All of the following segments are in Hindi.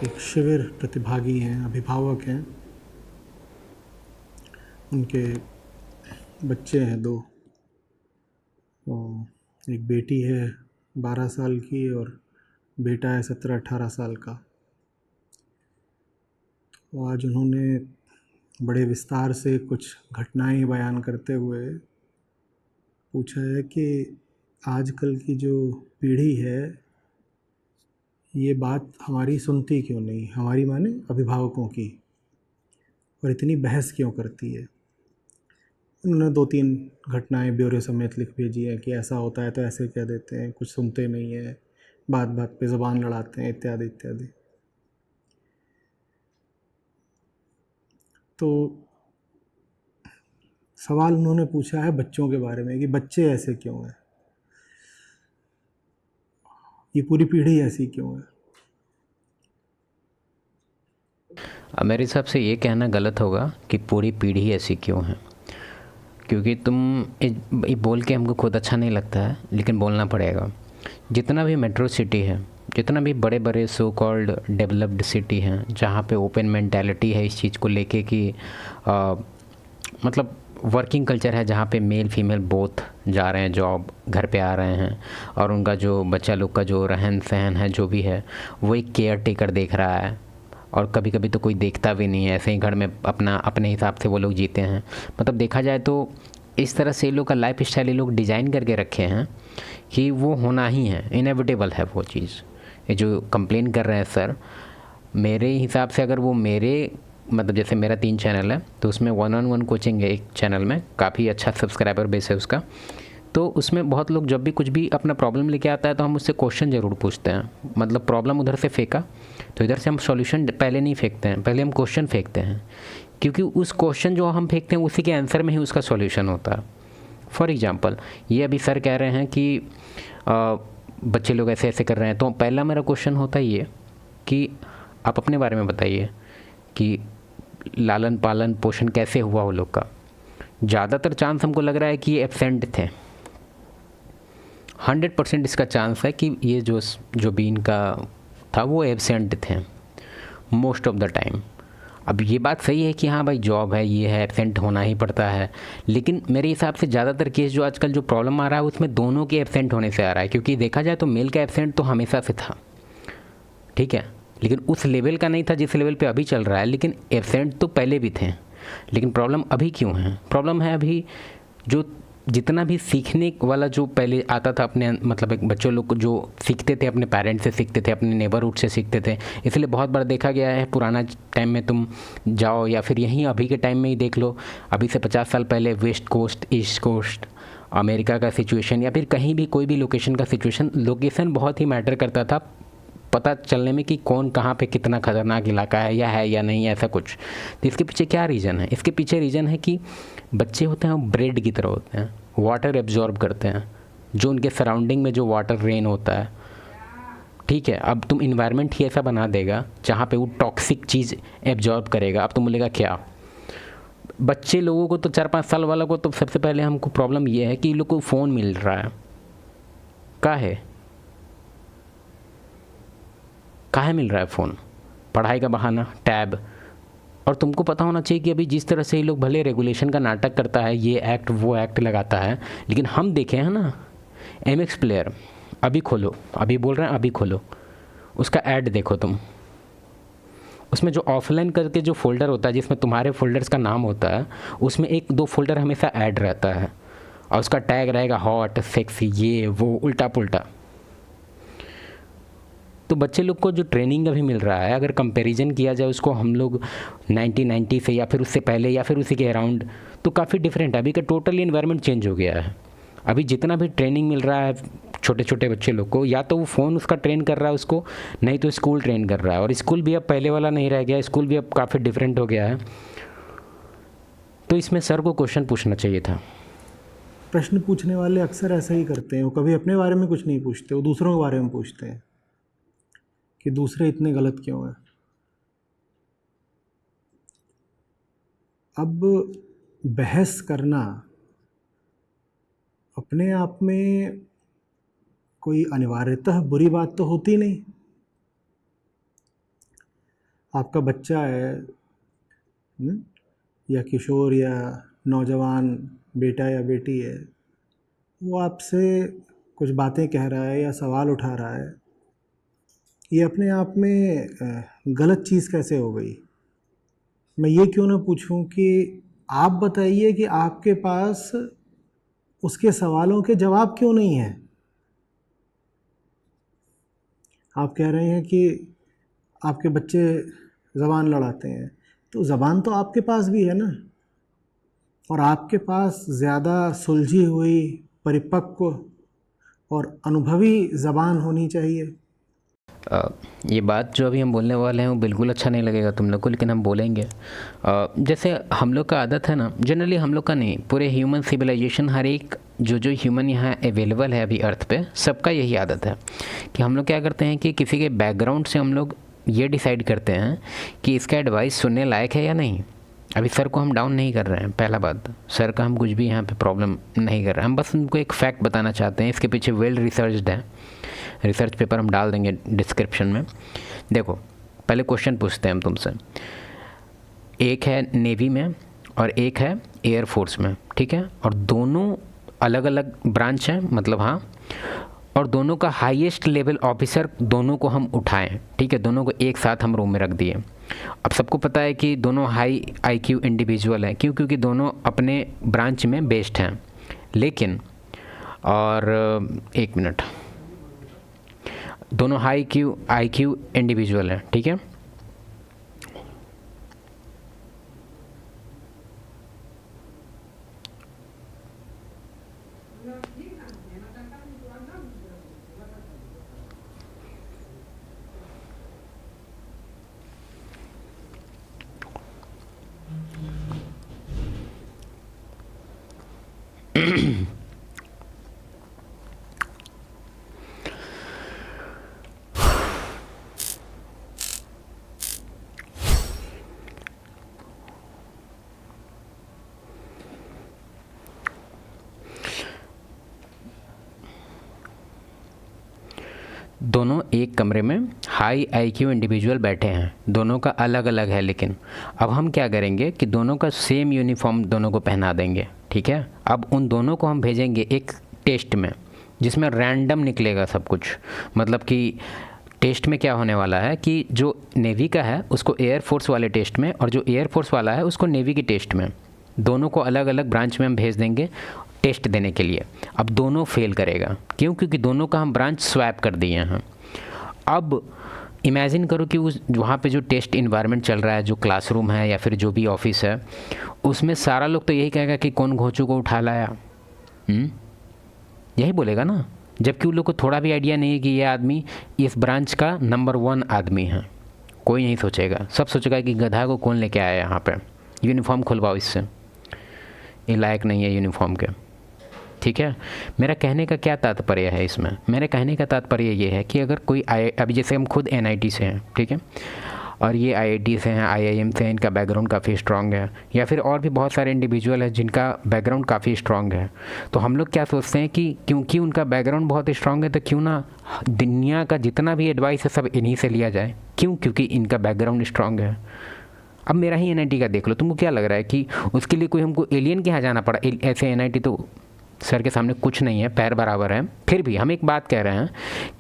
एक शिविर प्रतिभागी हैं, अभिभावक हैं, उनके बच्चे हैं 2। एक बेटी है 12 साल की और बेटा है 17-18 साल का। तो आज उन्होंने बड़े विस्तार से कुछ घटनाएं बयान करते हुए पूछा है कि आजकल की जो पीढ़ी है ये बात हमारी सुनती क्यों नहीं, हमारी माने अभिभावकों की, और इतनी बहस क्यों करती है। उन्होंने 2-3 घटनाएं ब्यौरे समेत लिख भेजी हैं कि ऐसा होता है तो ऐसे कह देते हैं, कुछ सुनते नहीं हैं, बात बात पे ज़बान लड़ाते हैं, इत्यादि इत्यादि। तो सवाल उन्होंने पूछा है बच्चों के बारे में कि बच्चे ऐसे क्यों हैं, ये पूरी पीढ़ी ऐसी क्यों है। मेरे हिसाब से ये कहना गलत होगा कि पूरी पीढ़ी ऐसी क्यों है, क्योंकि ये बोल के हमको खुद अच्छा नहीं लगता है, लेकिन बोलना पड़ेगा। जितना भी मेट्रो सिटी है, जितना भी बड़े बड़े सो कॉल्ड डेवलप्ड सिटी हैं जहाँ पे ओपन मेंटालिटी है इस चीज़ को लेके कि मतलब वर्किंग कल्चर है जहाँ पे मेल फीमेल बोथ जा रहे हैं जॉब, घर पे आ रहे हैं, और उनका जो बच्चा लोग का जो रहन सहन है जो भी है वो एक केयर टेकर देख रहा है, और कभी कभी तो कोई देखता भी नहीं है, ऐसे ही घर में अपना अपने हिसाब से वो लोग जीते हैं। मतलब देखा जाए तो इस तरह से ये लोग का लाइफ स्टाइल ये लोग डिज़ाइन करके रखे हैं कि वो होना ही है, इनेविटेबल है वो चीज़। ये जो कंप्लेन कर रहे हैं सर, मेरे हिसाब से अगर वो मेरे मतलब जैसे मेरा 3 चैनल है तो उसमें 1-on-1 कोचिंग है एक चैनल में, काफ़ी अच्छा सब्सक्राइबर बेस है उसका। तो उसमें बहुत लोग जब भी कुछ भी अपना प्रॉब्लम लेके आता है तो हम उससे क्वेश्चन ज़रूर पूछते हैं। मतलब प्रॉब्लम उधर से फेंका तो इधर से हम सॉल्यूशन पहले नहीं फेंकते हैं, पहले हम क्वेश्चन फेंकते हैं, क्योंकि उस क्वेश्चन जो हम फेंकते हैं उसी के आंसर में ही उसका सॉल्यूशन होता है। फॉर एग्जांपल ये अभी सर कह रहे हैं कि बच्चे लोग ऐसे ऐसे कर रहे हैं, तो पहला मेरा क्वेश्चन होता है ये कि आप अपने बारे में बताइए कि लालन पालन पोषण कैसे हुआ वो लोग का। ज़्यादातर चांस हमको लग रहा है कि ये एब्सेंट थे। 100% इसका चांस है कि ये जो भी इनका था वो एब्सेंट थे मोस्ट ऑफ द टाइम। अब ये बात सही है कि हाँ भाई जॉब है, ये है, एब्सेंट होना ही पड़ता है, लेकिन मेरे हिसाब से ज़्यादातर केस जो आजकल जो प्रॉब्लम आ रहा है उसमें दोनों के एब्सेंट होने से आ रहा है। क्योंकि देखा जाए तो मेल का एब्सेंट तो हमेशा से था, ठीक है, लेकिन उस लेवल का नहीं था जिस लेवल पे अभी चल रहा है, लेकिन एब्सेंट तो पहले भी थे। लेकिन प्रॉब्लम अभी क्यों है? प्रॉब्लम है अभी जो जितना भी सीखने वाला जो पहले आता था अपने मतलब एक बच्चों लोग को जो सीखते थे अपने पेरेंट्स से सीखते थे, अपने नेबरहुड से सीखते थे। इसलिए बहुत बार देखा गया है पुराना टाइम में तुम जाओ या फिर यहीं अभी के टाइम में ही देख लो, अभी से 50 साल पहले west coast, east coast, America का सिचुएशन या फिर कहीं भी कोई भी लोकेशन का सिचुएशन, लोकेशन बहुत ही मैटर करता था पता चलने में कि कौन कहाँ पे कितना खतरनाक इलाका है या नहीं, ऐसा कुछ। तो इसके पीछे क्या रीज़न है? इसके पीछे रीज़न है कि बच्चे होते हैं वो ब्रेड की तरह होते हैं, वाटर एब्जॉर्ब करते हैं, जो उनके सराउंडिंग में जो वाटर रेन होता है, ठीक है। अब तुम इन्वायरमेंट ही ऐसा बना देगा जहाँ पे वो टॉक्सिक चीज़ एब्जॉर्ब करेगा। अब तुम बोलेगा क्या? बच्चे लोगों को तो 4-5 साल वालों को तो सबसे पहले हमको प्रॉब्लम ये है कि इन लोग को फ़ोन मिल रहा है। काहे मिल रहा है फ़ोन? पढ़ाई का बहाना, टैब। और तुमको पता होना चाहिए कि अभी जिस तरह से ये लोग भले रेगुलेशन का नाटक करता है, ये एक्ट वो एक्ट लगाता है, लेकिन हम देखे हैं ना MX प्लेयर, अभी खोलो, अभी बोल रहे हैं अभी खोलो, उसका ऐड देखो तुम। उसमें जो ऑफलाइन करके जो फ़ोल्डर होता है जिसमें तुम्हारे फ़ोल्डर्स का नाम होता है, उसमें 1-2 फ़ोल्डर हमेशा ऐड रहता है और उसका टैग रहेगा हॉट, सेक्सी, ये वो उल्टा पुल्टा। तो बच्चे लोग को जो ट्रेनिंग अभी मिल रहा है, अगर कंपैरिजन किया जाए उसको हम लोग 1990 से या फिर उससे पहले या फिर उसी के अराउंड, तो काफ़ी डिफरेंट है। अभी का टोटली इन्वायरमेंट चेंज हो गया है। अभी जितना भी ट्रेनिंग मिल रहा है छोटे छोटे बच्चे लोग को, या तो वो फ़ोन उसका ट्रेन कर रहा है उसको, नहीं तो स्कूल ट्रेन कर रहा है। और स्कूल भी अब पहले वाला नहीं रह गया, स्कूल भी अब काफ़ी डिफरेंट हो गया है। तो इसमें सर को क्वेश्चन पूछना चाहिए था। प्रश्न पूछने वाले अक्सर ऐसा ही करते हैं, वो कभी अपने बारे में कुछ नहीं पूछते, वो दूसरों के बारे में पूछते हैं कि दूसरे इतने गलत क्यों हैं। अब बहस करना अपने आप में कोई अनिवार्यतः बुरी बात तो होती नहीं। आपका बच्चा है, या किशोर या नौजवान बेटा या बेटी है, वो आपसे कुछ बातें कह रहा है या सवाल उठा रहा है, ये अपने आप में गलत चीज़ कैसे हो गई? मैं ये क्यों ना पूछूं कि आप बताइए कि आपके पास उसके सवालों के जवाब क्यों नहीं हैं? आप कह रहे हैं कि आपके बच्चे ज़बान लड़ाते हैं, तो ज़बान तो आपके पास भी है ना, और आपके पास ज़्यादा सुलझी हुई, परिपक्व और अनुभवी ज़बान होनी चाहिए। ये बात जो अभी हम बोलने वाले हैं वो बिल्कुल अच्छा नहीं लगेगा तुम लोग को, लेकिन हम बोलेंगे। जैसे हम लोग का आदत है ना, जनरली हम लोग का नहीं, पूरे ह्यूमन सिविलाइजेशन, हर एक जो ह्यूमन यहाँ अवेलेबल है अभी अर्थ पे, सबका यही आदत है कि हम लोग क्या करते हैं कि किसी के बैकग्राउंड से हम लोग ये डिसाइड करते हैं कि इसका एडवाइस सुनने लायक है या नहीं। अभी सर को हम डाउन नहीं कर रहे हैं, पहला बात, सर का हम कुछ भी यहाँ पे प्रॉब्लम नहीं कर रहे हैं, हम बस उनको एक फैक्ट बताना चाहते हैं। इसके पीछे वेल रिसर्च्ड है, रिसर्च पेपर हम डाल देंगे डिस्क्रिप्शन में। देखो, पहले क्वेश्चन पूछते हैं हम तुमसे, एक है नेवी में और एक है एयरफोर्स में, ठीक है, और दोनों अलग अलग ब्रांच हैं, मतलब हाँ, और दोनों का हाईएस्ट लेवल ऑफिसर दोनों को हम उठाएं, ठीक है, दोनों को एक साथ हम रूम में रख दिए। अब सबको पता है कि दोनों हाई आईक्यू इंडिविजुअल हैं, क्यों? क्योंकि दोनों अपने ब्रांच में बेस्ड हैं। लेकिन और एक मिनट, दोनों हाई आईक्यू इंडिविजुअल हैं, ठीक है। दोनों एक कमरे में हाई आईक्यू इंडिविजुअल बैठे हैं, दोनों का अलग अलग है, लेकिन अब हम क्या करेंगे कि दोनों का सेम यूनिफॉर्म दोनों को पहना देंगे, ठीक है। अब उन दोनों को हम भेजेंगे एक टेस्ट में जिसमें रैंडम निकलेगा सब कुछ। मतलब कि टेस्ट में क्या होने वाला है कि जो नेवी का है उसको एयरफोर्स वाले टेस्ट में, और जो एयरफोर्स वाला है उसको नेवी की टेस्ट में, दोनों को अलग अलग ब्रांच में हम भेज देंगे टेस्ट देने के लिए। अब दोनों फेल करेगा, क्यों? क्योंकि दोनों का हम ब्रांच स्वैप कर दिए हैं। अब इमेजिन करो कि उस वहाँ पे जो टेस्ट इन्वायरमेंट चल रहा है, जो क्लासरूम है या फिर जो भी ऑफिस है, उसमें सारा लोग तो यही कहेगा कि कौन घोंचू को उठा लाया, यही बोलेगा ना, जबकि उन लोग को थोड़ा भी आइडिया नहीं है कि ये आदमी इस ब्रांच का नंबर 1 आदमी है। कोई नहीं सोचेगा, सब सोचेगा कि गधा को कौन लेके आया यहाँ पे, यूनिफॉर्म खुलवाओ इससे, ये लायक नहीं है यूनिफॉर्म के, ठीक है। मेरा कहने का क्या तात्पर्य है इसमें? मेरे कहने का तात्पर्य ये है कि अगर कोई अभी जैसे हम खुद NIT से हैं, ठीक है, और ये IIT से हैं, IIM से हैं, इनका बैकग्राउंड काफ़ी स्ट्रॉन्ग है, या फिर और भी बहुत सारे इंडिविजुअल हैं जिनका बैकग्राउंड काफ़ी स्ट्रॉन्ग है, तो हम लोग क्या सोचते हैं कि क्योंकि उनका बैकग्राउंड बहुत स्ट्रॉन्ग है तो क्यों ना दुनिया का जितना भी एडवाइस है सब इन्हीं से लिया जाए। क्यों? क्योंकि इनका बैकग्राउंड स्ट्रॉन्ग है। अब मेरा ही NIT का देख लो, तुमको क्या लग रहा है कि उसके लिए कोई हमको एलियन के यहाँ जाना पड़ा? ऐसे NIT तो सर के सामने कुछ नहीं है, पैर बराबर है। फिर भी हम एक बात कह रहे हैं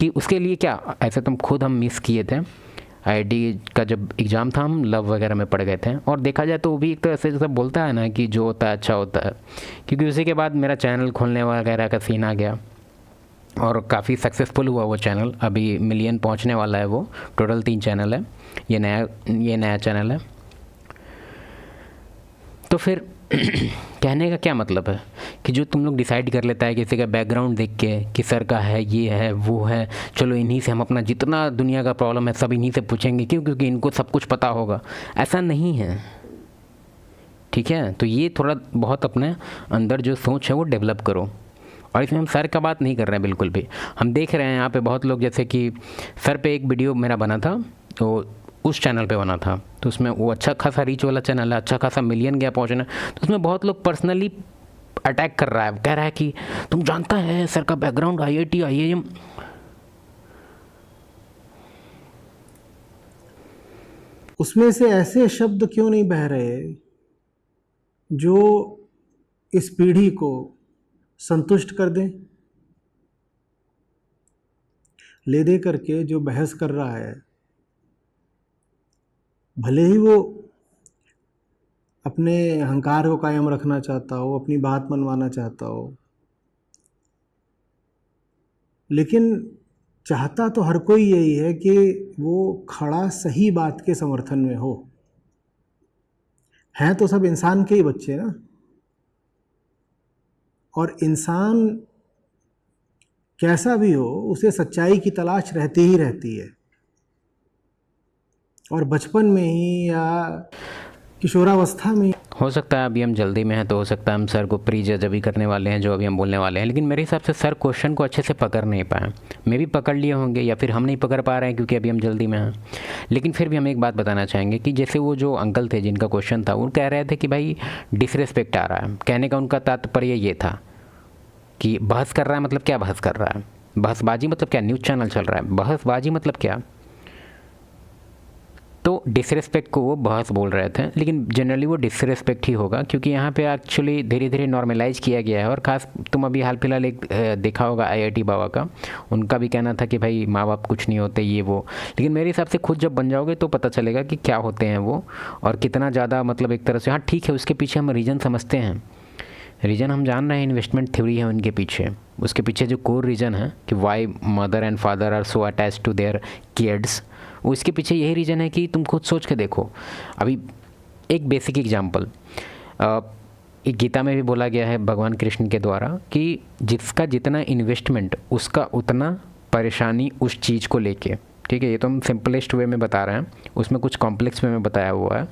कि उसके लिए क्या, ऐसे तुम खुद हम मिस किए थे IIT का जब एग्ज़ाम था, हम लव वगैरह में पड़ गए थे, और देखा जाए तो वो भी एक तो ऐसे जैसा बोलता है ना कि जो होता है अच्छा होता है, क्योंकि उसी के बाद मेरा चैनल खोलने वगैरह का सीन आ गया और काफ़ी सक्सेसफुल हुआ वो चैनल। अभी मिलियन पहुंचने वाला है वो, टोटल 3 चैनल है, ये नया चैनल है। तो फिर कहने का क्या मतलब है कि जो तुम लोग डिसाइड कर लेता है किसी का बैकग्राउंड देख के कि सर का है, ये है, वो है, चलो इन्हीं से हम अपना जितना दुनिया का प्रॉब्लम है सब इन्हीं से पूछेंगे, क्यों? क्योंकि इनको सब कुछ पता होगा। ऐसा नहीं है, ठीक है। तो ये थोड़ा बहुत अपने अंदर जो सोच है वो डेवलप करो। और इसमें हम सर का बात नहीं कर रहे हैं बिल्कुल भी। हम देख रहे हैं यहाँ पे बहुत लोग, जैसे कि सर पे एक वीडियो मेरा बना था, तो उस चैनल पे बना था, तो उसमें वो अच्छा खासा रीच वाला चैनल है, अच्छा खासा मिलियन गया पहुँचना, तो उसमें बहुत लोग पर्सनली अटैक कर रहा है, कह रहा है कि तुम जानता है सर का बैकग्राउंड IIT IIM। उसमें से ऐसे शब्द क्यों नहीं बह रहे जो इस पीढ़ी को संतुष्ट कर दें? ले दे करके जो बहस कर रहा है, भले ही वो अपने अहंकार को कायम रखना चाहता हो, अपनी बात मनवाना चाहता हो, लेकिन चाहता तो हर कोई यही है कि वो खड़ा सही बात के समर्थन में हो। हैं तो सब इंसान के ही बच्चे ना, और इंसान कैसा भी हो उसे सच्चाई की तलाश रहती ही रहती है, और बचपन में ही या किशोरावस्था में। हो सकता है अभी हम जल्दी में हैं, तो हो सकता है हम सर को प्री जज अभी करने वाले हैं जो अभी हम बोलने वाले हैं, लेकिन मेरे हिसाब से सर क्वेश्चन को अच्छे से पकड़ नहीं पाए। मे भी पकड़ लिए होंगे या फिर हम नहीं पकड़ पा रहे हैं क्योंकि अभी हम जल्दी में हैं। लेकिन फिर भी हम एक बात बताना चाहेंगे कि जैसे वो जो अंकल थे जिनका क्वेश्चन था, वो कह रहे थे कि भाई डिसरिस्पेक्ट आ रहा है। कहने का उनका तात्पर्य ये था कि बहस कर रहा है मतलब क्या बहस कर रहा है, बहसबाजी मतलब क्या, न्यूज़ चैनल चल रहा है, बहसबाजी मतलब क्या। तो डिसरिस्पेक्ट को वो बहस बोल रहे थे, लेकिन जनरली वो डिसरिस्पेक्ट ही होगा क्योंकि यहाँ पे एक्चुअली धीरे धीरे नॉर्मलाइज किया गया है। और ख़ास तुम अभी हाल फिलहाल एक देखा होगा IIT बाबा का, उनका भी कहना था कि भाई माँ बाप कुछ नहीं होते ये वो। लेकिन मेरे हिसाब से खुद जब बन जाओगे तो पता चलेगा कि क्या होते हैं वो, और कितना ज़्यादा मतलब एक तरह से। हाँ ठीक है, उसके पीछे हम रीज़न समझते हैं, रीज़न हम जान रहे हैं, इन्वेस्टमेंट थ्योरी है उनके पीछे। उसके पीछे जो कोर रीज़न है कि why mother and father are so attach to their kids, उसके पीछे यही रीज़न है कि तुम खुद सोच के देखो। अभी एक बेसिक एग्जांपल, एक गीता में भी बोला गया है भगवान कृष्ण के द्वारा कि जिसका जितना इन्वेस्टमेंट उसका उतना परेशानी उस चीज़ को लेके। ठीक है, ये तो हम सिंपलेस्ट वे में बता रहे हैं, उसमें कुछ कॉम्प्लेक्स वे में बताया हुआ है।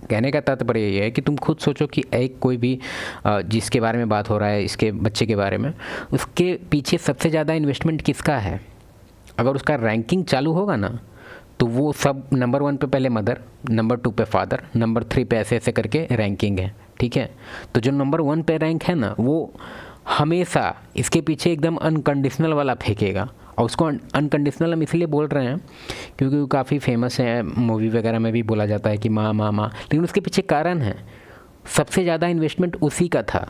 कहने का तात्पर्य ये है कि तुम खुद सोचो कि एक कोई भी जिसके बारे में बात हो रहा है, इसके बच्चे के बारे में, उसके पीछे सबसे ज़्यादा इन्वेस्टमेंट किसका है। अगर उसका रैंकिंग चालू होगा ना तो वो सब नंबर 1 पे पहले मदर, नंबर 2 पे फादर, नंबर 3 पे ऐसे ऐसे करके रैंकिंग है। ठीक है, तो जो नंबर 1 पे रैंक है ना, वो हमेशा इसके पीछे एकदम अनकंडीशनल वाला फेंकेगा। और उसको अनकंडीशनल हम इसलिए बोल रहे हैं क्योंकि वो काफ़ी फेमस है, मूवी वगैरह में भी बोला जाता है कि माँ माँ माँ, लेकिन उसके पीछे कारण है, सबसे ज़्यादा इन्वेस्टमेंट उसी का था।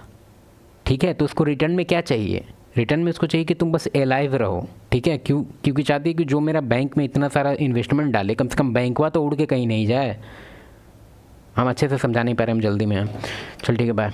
ठीक है, तो उसको रिटर्न में क्या चाहिए, रिटर्न में उसको चाहिए कि तुम बस एलाइव रहो। ठीक है, क्योंकि चाहती है कि जो मेरा बैंक में इतना सारा इन्वेस्टमेंट डाले, कम से कम बैंकवा तो उड़ के कहीं नहीं जाए। हम अच्छे से समझा नहीं पा रहे, हम जल्दी में हैं। चल ठीक है, बाय।